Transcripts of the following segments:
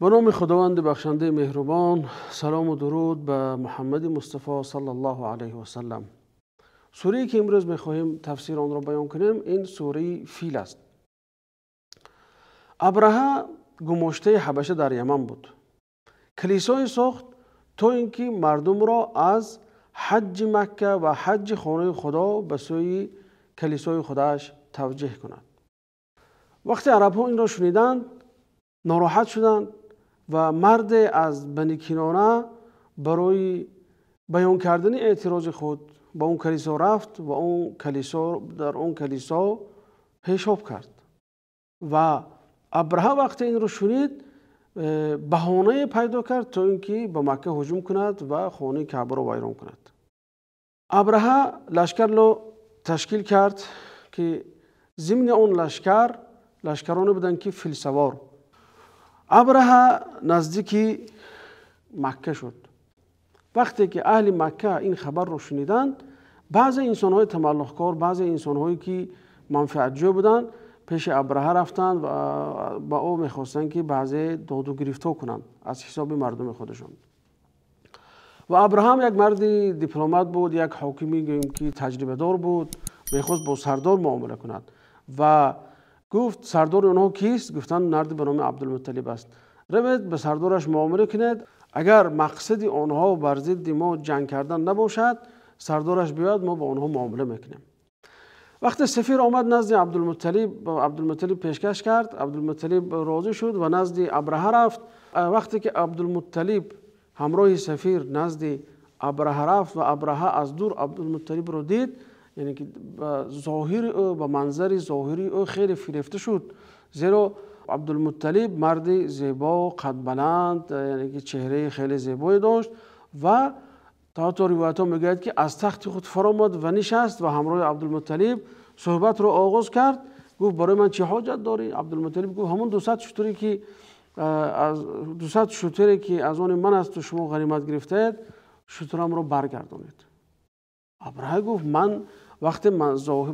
به نام خداوند بخشنده مهربان، سلام و درود به محمد مصطفی صلی الله علیه و سلم. سوره‌ای که امروز می‌خواهیم تفسیر آن را بیان کنیم این سوره فیل است. ابرهه گماشته حبشه در یمن بود. کلیسای ساخت تا اینکه مردم را از حج مکه و حج خانه خدا به سوی کلیسای خودش توجه کند. وقتی عرب ها این را شنیدند ناراحت شدند و مرد از بنی کنانه برای بیان کردن اعتراض خود با اون کلیسا رفت و اون کلیسا در اون کلیسا پیشاب کرد و ابرهه وقتی این را شنید بهانه پیدا کرد تا اینکه به مکه هجوم کند و خانه کعبه را ویران کند. ابرهه لشکر را تشکیل کرد که ضمن اون لشکرانی بودند که فیل سوار. ابرهه نزدیک مکه شد. وقتی که اهل مکه این خبر رو شنیدند، بعضی انسان‌های تملق‌کار، بعضی انسان‌هایی که منفعت‌جو بودند پیش ابرهه رفتند و با او می‌خواستند که بعضی داد و گرفت کنند از حساب مردم خودشان. و ابرهه هم یک مرد دیپلمات بود، یک حاکمی که تجربه دار بود، می‌خواست با سردار معامله کند و گفت سردار اونها کیست؟ گفتن مرد به نام عبدالمطلب است. روید به سردارش معامله کنید، اگر مقصد آنها بر ضد ما جنگ کردن نباشد سردارش بیاد ما با آنها معامله میکنیم. وقتی سفیر آمد نزد عبدالمطلب پیشکش کرد، عبدالمطلب راضی شد و نزد ابرهه رفت. وقتی که عبدالمطلب همراه سفیر نزد ابرهه رفت و ابرهه از دور عبدالمطلب رو دید، یعنی که ظاهر او با منظر ظاهری او خیلی فریفته شد، زیرا عبدالمطلب مرد زیبا قد بلند، یعنی که چهره خیلی زیبایی داشت و تا روایت ها میگوید که از تخت خود فرامد و نشست و همراه عبدالمطلب صحبت رو آغاز کرد. گفت برای من چه حاجت داری؟ عبدالمطلب گفت همون 200 شتری که از آن من است و شما غنیمت گرفتید شترم رو برگردانید. ابرهه گفت من وقتی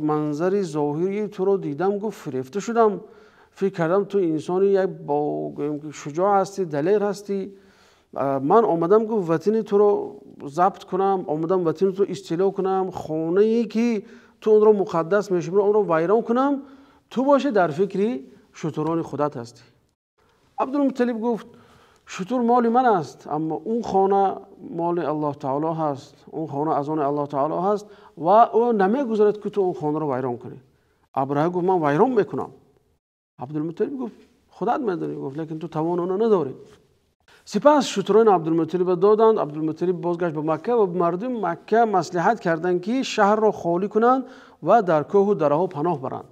منظری ظاهری تو رو دیدم گفت فریفته شدم، فکر کردم تو انسانی یک با شجاع هستی، دلیر هستی. من آمدم گفت وطن تو رو ضبط کنم، آمدم وطن تو استیلا کنم، خانه ای که تو اون رو مقدس میشمری اون رو ویران کنم، تو باشه در فکری شتران خودت هستی. عبدالمطلب گفت شتر مال من است، اما اون خانه مال الله تعالی هست، اون خانه از آن الله تعالی هست و او نمیگذارد که تو اون خانه رو ویران کنی. ابرهه گفت من ویران میکنم. عبدالمطلب گفت خودت میدونی، گفت لیکن تو توان اون نداری. سپس شتران عبدالمطلب دادند. عبدالمطلب بازگشت به مکه و مردم مکه مصلحت کردند که شهر را خالی کنند و در کوه و درها پناه برند،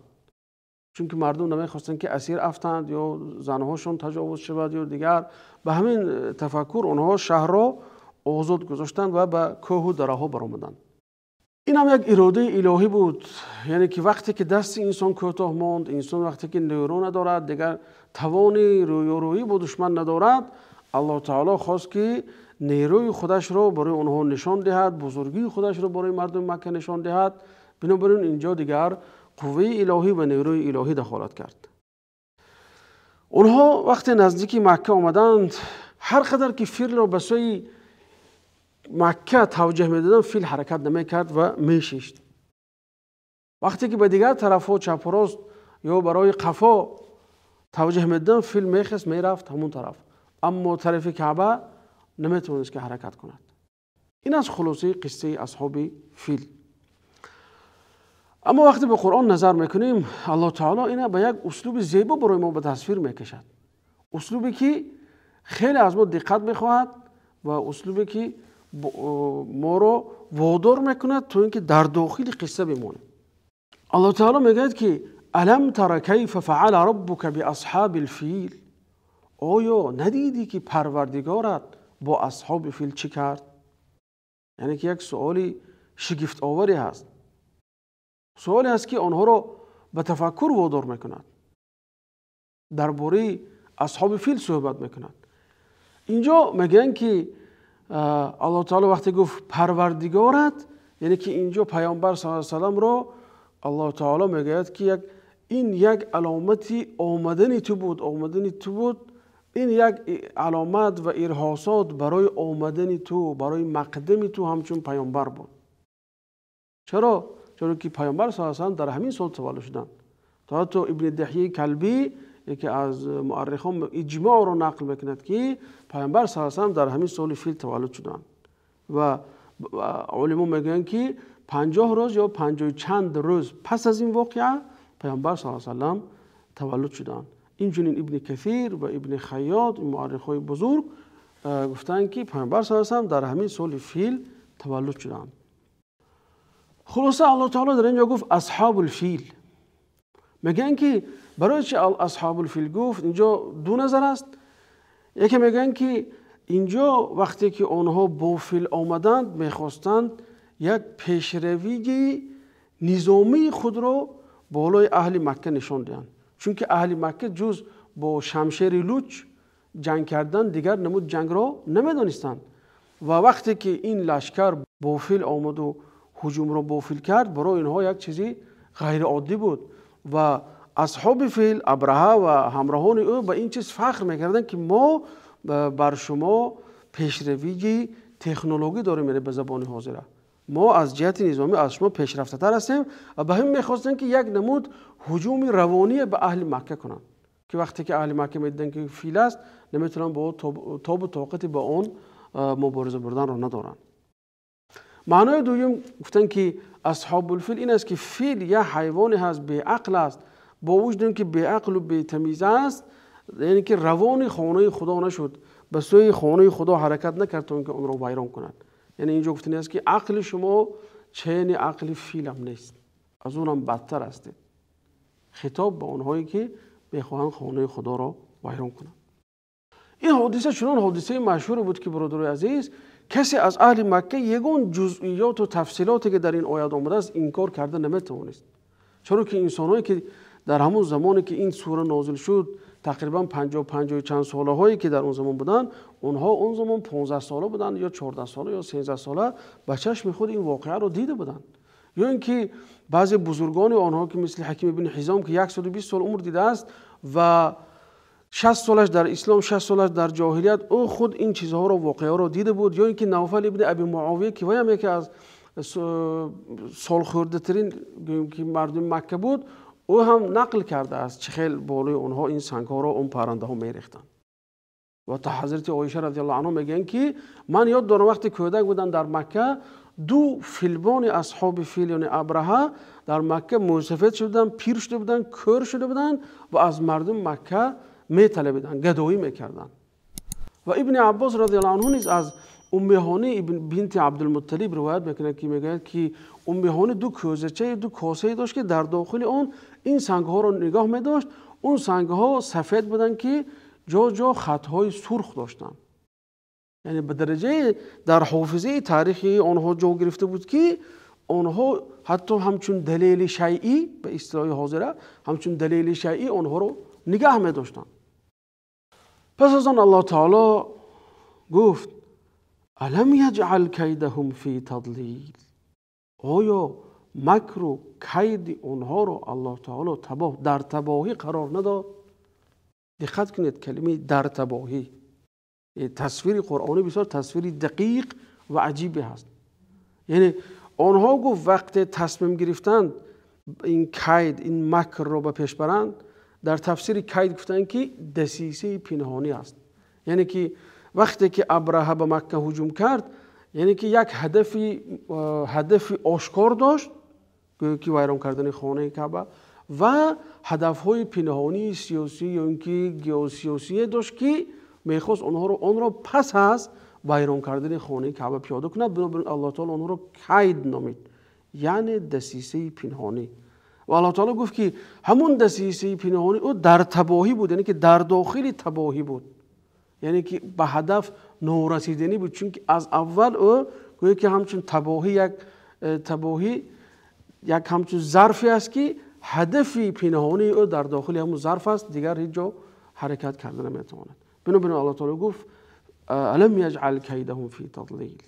چون که مردم نمیخواستند که اسیر افتند یا زنهاشون تجاوز شود یا دیگر. به همین تفکر اونها شهر را آزاد گذاشتند و به کوه و درها برآمدند. این هم یک اراده الهی بود، یعنی که وقتی که دست انسان کوتاه ماند، انسان وقتی که نیرو ندارد، دیگر توان رویارویی با دشمن ندارد، الله تعالی خواست که نیروی خودش را برای اونها نشان دهد، بزرگی خودش را برای مردم مکه نشان دهد. بنابراین اینجا دیگر قوه الهی و نیروی الهی دخالت کرد. اونها وقتی نزدیک مکه آمدند، هر قدر که فیل را به سوی مکه توجه میدادند فیل حرکت نمیکرد و میشست. وقتی که به دیگر طرف ها چپ و راست یا برای قفا توجه میدادند فیل میخست میرفت همون طرف، اما طرف کعبه نمیتونست که حرکت کند. این از خلاصه قصه اصحاب فیل. اما وقتی به قرآن نظر میکنیم الله تعالی اینه به یک اسلوب زیبا برای ما به تصویر میکشد، اسلوبی که خیلی از ما دقت میخواهد و اسلوبی که ما رو وادار میکند تا اینکه در داخل قصه بمانیم. الله تعالی میگه که الم تر کیف فعل ربک باصحاب الفیل، آیا ندیدی که پروردگارت با اصحاب فیل چی کرد؟ یعنی که یک سوالی شگفت آوری هست، سوالی هست که آنها را به تفکر وادار میکند، درباره اصحاب فیل صحبت میکند. اینجا میگن که الله تعالی وقتی گفت پروردگارت، یعنی که اینجا پیامبر صلی الله علیه و سلم را الله تعالی میگه که این یک علامتی آمدن تو بود این یک علامت و ارهاصات برای آمدن تو، برای مقدم تو همچون پیامبر بود. چرا؟ چرا که پیامبر صلی الله علیه و در همین سال تولد شدند. تا حتی ابن دحیه کلبی یکی از مورخان اجماع را نقل میکند که پیامبر صلی الله علیه و در همین سال فیل تولد شدند و علما میگن که 50 روز یا 50 چند روز پس از این واقعه پیامبر صلی الله علیه و تولد شدند. اینجوری ابن کثیر و ابن خیاط مورخای بزرگ گفتند که پیامبر صلی الله علیه و در همین سال فیل تولد شدند. خلاصه الله تعالی در اینجا گفت اصحاب الفیل. میگن که برای چه اصحاب الفیل گفت؟ اینجا دو نظر است. یکی میگن که اینجا وقتی که آنها با فیل آمدند میخواستند یک پیشروی نظامی خود را بالای اهل مکه نشان دهند، چون که اهل مکه جز با شمشیر لوچ جنگ کردن دیگر نمود جنگ را نمیدانستند و وقتی که این لشکر با فیل آمد و هجوم را با فیل کرد برای اینها یک چیزی غیر عادی بود و اصحاب فیل ابرهه و همراهان او به این چیز فخر میکردند که ما بر شما پیشروی تکنولوژی داریم، یعنی به زبان حاضره ما از جهت نظامی از شما پیشرفته تر هستیم و به همین میخواستن که یک نمود هجوم روانی به اهل مکه کنند که وقتی که اهل مکه میدیدن که فیل است نمیتونن با تاب و طاقتی با اون مبارزه بردن را ندارن. معنای دوم گفتن که اصحاب الفیل این است که فیل یا حیوانی هست بی عقل است، با وجود اینکه بی عقل و بی تمیز است، یعنی که روان خانه خدا نشد، به سوی خانه خدا حرکت نکرد تا اینکه اون را ویران کند. یعنی اینجا گفتن است که عقل شما چین عقل فیل هم نیست، از اونم بدتر است. خطاب به اونهایی که بخواهند خانه خدا را ویران کنند. این حادثه چنان حادثه مشهور بود که برادرای عزیز کسی از اهل مکه یگان جزئیات و تفصیلاتی که در این آیات آمده است انکار کرده نمیتوانست. چرا که انسانایی که در همون زمانی که این سوره نازل شد تقریبا 50 چند ساله هایی که در اون زمان بودن، اونها اون زمان 15 ساله بودن یا 14 ساله یا 13 ساله به چشم خود این واقعه رو دیده بودن. یا اینکه بعضی بزرگان آنها که مثل حکیم بن حزام که 120 سال عمر دیده است و 60 سالش در اسلام 60 سالش در جاهلیت او خود این چیزها رو واقعه رو دیده بود. یا اینکه نوفل ابن ابی معاویه که وی هم یکی از سال خورده ترین که مردم مکه بود، او هم نقل کرده است چه خیلی بالای اونها این سنگ ها را اون پرنده ها میریختن. و تا حضرت عایشه رضی الله عنها میگن که من یاد دارم وقتی کودک بودن در مکه دو فیلبان اصحاب فیل یعنی ابرهه در مکه موسفید شدن، پیر شده بودن، کور شده بودن و از مردم مکه میطلبیدن، گدایی میکردن. و ابن عباس رضی الله عنه نیز از ام هانی بنت عبدالمطلب روایت میکنه که میگه که ام هانی دو کوزه‌چه دو کاسه داشت که در داخل اون این سنگ ها رو نگاه میداشت. اون سنگ ها سفید بودن که جا جا خط های سرخ داشتن، یعنی به درجه در حافظه تاریخی آنها جا گرفته بود که آنها حتی همچون دلیل شیعی به اصطلاح حاضره همچون دلیل شیعی آنها رو نگاه میداشتن. پس از آن الله تعالی گفت الم یجعل کیدهم فی تضلیل، آیا مکر و کید اونها رو الله تعالی در تباهی قرار نداد؟ دقت کنید کلمه در تباهی، تصویر قرآنی بسیار تصویر دقیق و عجیبی هست. یعنی آنها گفت وقت تصمیم گرفتند این کید این مکر رو به پیش برند، در تفسیر کید گفتن که دسیسه پنهانی است. یعنی که وقتی که ابرهه به مکه هجوم کرد، یعنی که یک هدف آشکار داشت که ویران کردن خانه کعبه و هدفهای پنهانی سیاسی یا اینکه گیوسیاسی داشت که میخواست آن را پس از ویران کردن خانه کعبه پیاده کنه. بنابراین الله تعالی آن را کید نامید، یعنی دسیسه پنهانی. و الله تعالی گفت که همون دسیسه پنهانی او در تباهی بود، یعنی که در داخل تباهی بود، یعنی که به هدف نورسیدنی بود. چون که از اول او گویا که همچون تباهی یک همچون ظرفی است که هدف پنهانی او در داخل همون ظرف است، دیگر هیچ جا حرکت کردن نمیتواند. بنابراین الله تعالی گفت الم یجعل کیدهم فی تضلیل.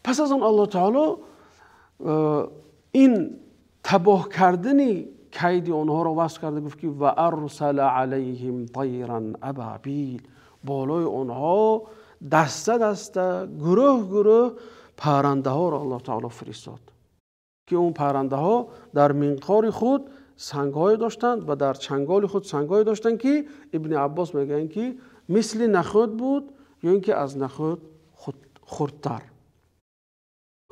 پس از آن الله تعالی این تباه کردن کید اونها رو وصف کرده، گفت که و ارسل علیهم طیرا ابابیل، بالای اونها دسته دسته گروه گروه پرنده ها را الله تعالی فرستاد که اون پرنده ها در منقار خود سنگ های داشتند و در چنگال خود سنگ های داشتند که ابن عباس میگن که مثل نخود بود یا اینکه از نخود خردتر.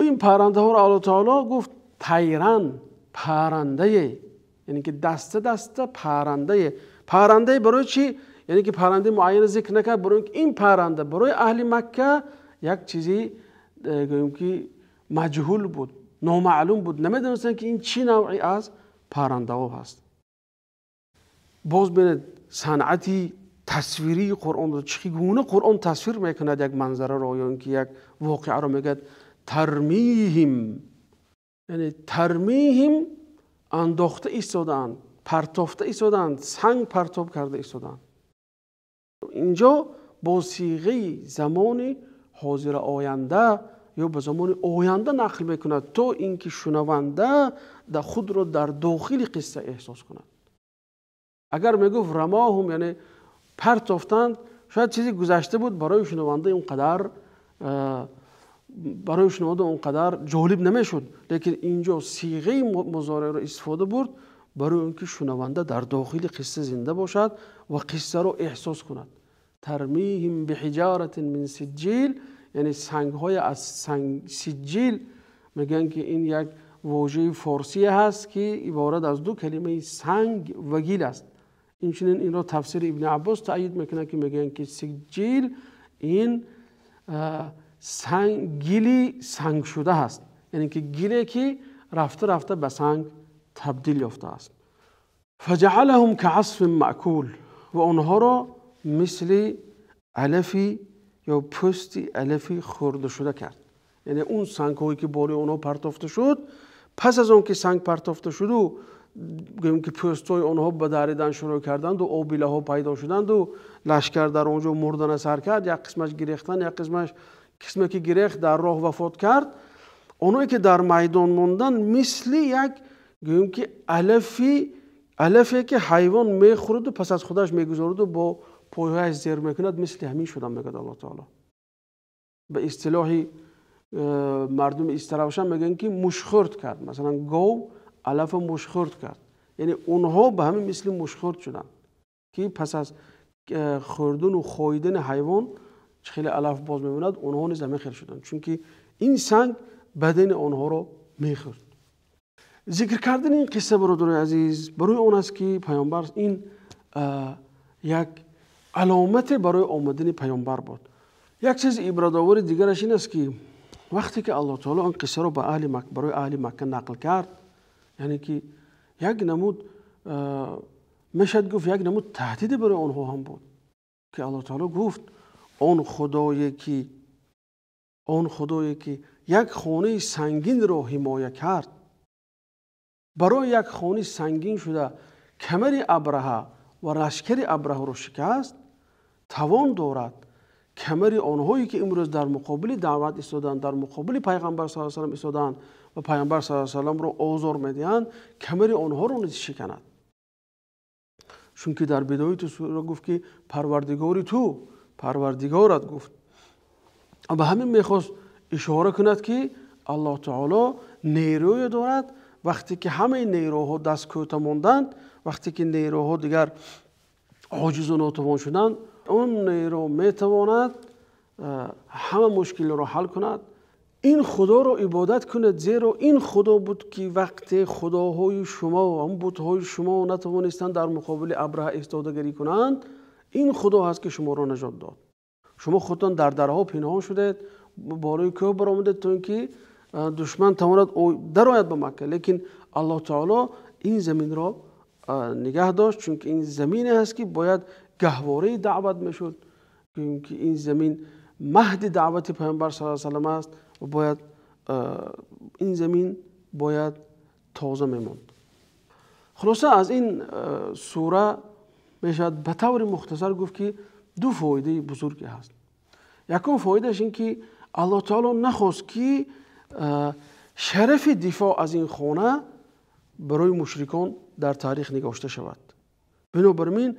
این پرنده ها را الله تعالی گفت طیرن، پرنده، یعنی که دسته دسته پرنده. پرنده برای چی؟ یعنی که پرنده معین ذکر نکرد، برای اینکه این پرنده برای اهل مکه یک چیزی گوییم که مجهول بود، نامعلوم بود، نمیدونستن که این چی نوعی از پرنده ها هست. باز ببینید صنعتی تصویری قرآن رو چگونه قرآن تصویر میکند یک منظره رو یا اینکه یک واقعه رو. میگه ترمیهم، یعنی ترمیهم انداخته ایستادن، پرتافته ایستادن، سنگ پرتاب کرده ایستادن. اینجا با صیغه زمان حاضر آینده یا به زمان آینده نقل میکند تا اینکه شنونده در خود رو در داخل قصه احساس کند. اگر میگفت رماهم یعنی پرتافتند، شاید چیزی گذشته بود، برای شنونده اونقدر جالب نمیشد. لیکن اینجا صیغه مضارع رو استفاده برد برای اینکه شنونده در داخل قصه زنده باشد و قصه رو احساس کند. ترمیهم بحجارة من سجیل، یعنی سنگ های از سجیل. میگن که این یک واژه فارسی هست که عبارت از دو کلمه سنگ و گیل است. اینچنین این را تفسیر ابن عباس تأیید میکنه که میگن که سجیل این گیلی سنگ شده هست، یعنی که گیلی که رفته رفته به سنگ تبدیل یافته است. فجعلهم كعصف مأکول، و آنها را مثل علفی یا پوستی علفی خورده شده کرد. یعنی اون سنگ هایی که بالای اونها پرتافته شد، پس از اون که سنگ پرتافته شد و گوییم که پوست های اونها به دریدن شروع کردند و آبیله ها پیدا شدند و لشکر در اونجا مردن سر کرد، یک قسمش گریختن، یک قسمی که گریخت در راه وفات کرد. اونایی که در میدان موندن مثل یک گوییم که علفی که حیوان میخورد و پس از خودش میگذارد و با پایهایش زیر میکند، مثل همین شدن میگه الله تعالی. به اصطلاحی مردم استراوشن میگن که مشخورد کرد، مثلا گاو علف مشخورد کرد، یعنی اونها به همین مثل مشخورد شدن که پس از خوردن و خاییدن حیوان خیلی علف باز میموند، اونها نیز همین خیر شدن، چون که این سنگ بدن اونها رو میخورد. ذکر کردن این قصه برادرای عزیز برای اون است که پیامبر این یک علامت برای آمدن پیامبر بود. یک چیز عبرت آور دیگرش این است که وقتی که الله تعالی این قصه رو برای اهل مکه نقل کرد، یعنی که یک نمود میشد گفت یک نمود تهدید برای آنها هم بود که الله تعالی گفت آن خدایی که یک خانه سنگین را حمایت کرد، برای یک خانه سنگین شده کمر ابرهه و لشکر ابرهه را شکست، توان دارد کمر آنهایی که امروز در مقابل دعوت ایستادند، در مقابل پیغمبر صلی الله علیه و آله ایستادند و پیغمبر صلی الله علیه و آله را آزار میدهند، کمر آنها را نیز شکند. چون که در بدایت سوره گفت که پروردگارت گفت. و به همین میخواست اشاره کند که الله تعالی نیروی دارد. وقتی که همه نیروها دست کوته ماندند، وقتی که نیروها دیگر عاجز و ناتوان شدند، اون نیرو میتواند همه مشکل رو حل کند. این خدا رو عبادت کند، زیرا این خدا بود که وقتی خداهای شما و هم بتهای شما نتوانستند در مقابل ابرهه ایستادگی کنند، این خدا هست که شما را نجات داد. شما خودتان در درها پنهان شدید، بالای کوه برآمدید تا اینکه دشمن تواند درآید به مکه، لیکن الله تعالی این زمین را نگه داشت، چون که این زمینی هست که باید گهواره دعوت میشد، که این زمین مهد دعوت پیامبر صلی الله علیه و آله است و باید این زمین باید تازه میماند. خلاصه از این سوره میشد به طور مختصر گفت که دو فایده بزرگی هست. یکم فایدهش این که الله تعالی نخواست که شرف دفاع از این خانه برای مشرکان در تاریخ نگاشته شود. بنابراین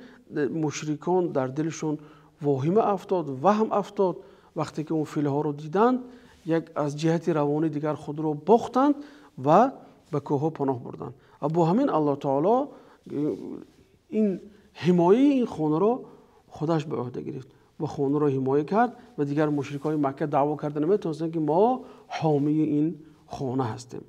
مشرکان در دلشون واهمه افتاد، وهم افتاد. وقتی که اون فیل ها رو دیدند، یک از جهت روانی دیگر خود رو باختند و به کوه ها پناه بردند. و با همین الله تعالی این حمایه این خانه رو خودش به عهده گرفت و خانه رو حمایه کرد و دیگر مشرکای مکه دعوا کردن نمیتونستن که ما حامی این خانه هستیم.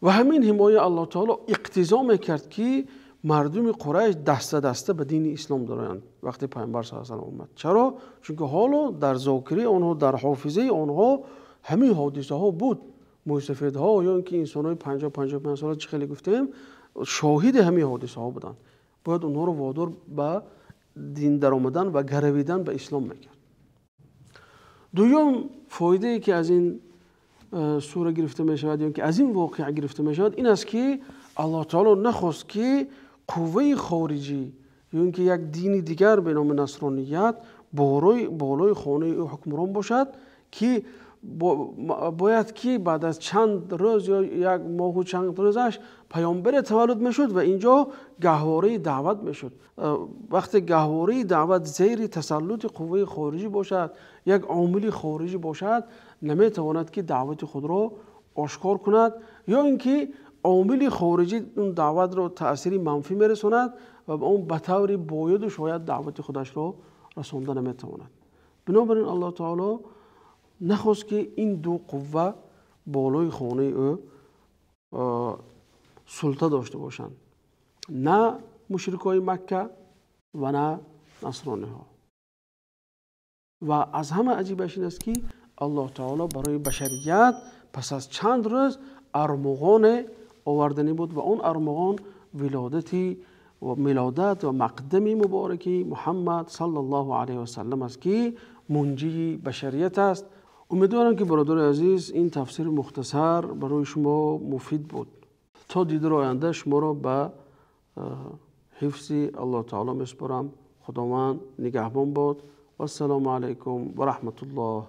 و همین حمایه الله تعالی اقتضا میکرد که مردم قریش دسته دسته به دین اسلام درآیند وقتی پیامبر صلی الله علیه و آله اومد. چرا؟ چون که حالا در ذاکره آنها، در حافظه آنها همین حادثه ها بود. موسفید ها یا اینکه انسان های 50-55 ساله چه خیلی گفتیم شاهد همین حادثه ها بودند. باید اونها رو وادار به دین در آمدن و گرویدن به اسلام میکرد. دوم فایده ای که از این سوره گرفته می شود یا که از این واقعه گرفته می شود این است که الله تعالی نخواست که قوه خارجی یا اینکه یک دین دیگر به نام نصرانیت بالای خانه حکمران باشد که باید که بعد از چند روز یا یک ماه و چند روزش پیامبر تولد میشد و اینجا گهواره دعوت میشد. وقتی گهواره دعوت زیر تسلط قوه خارجی باشد، یک عامل خارجی باشد، نمیتواند که دعوت خود را آشکار کند یا اینکه عامل خارجی اون دعوت را تأثیر منفی میرساند و اون به طور باید و شاید دعوت خودش را رسانده نمیتواند. بنابراین الله تعالی نخواست که این دو قوه بالای خانه او سلطه داشته باشند، نه مشرکای مکه و نه نصرانی ها. و از همه عجیبش این است که الله تعالی برای بشریت پس از چند روز ارمغان آوردنی بود و اون ارمغان ولادت و مقدم مبارکی محمد صلی الله علیه و سلم است که منجی بشریت است. امیدوارم که برادر عزیز این تفسیر مختصر برای شما مفید بود. تا دیدار آینده شما را به حفظ الله تعالی میسپارم. خداوند نگهبان باد و السلام علیکم و رحمت الله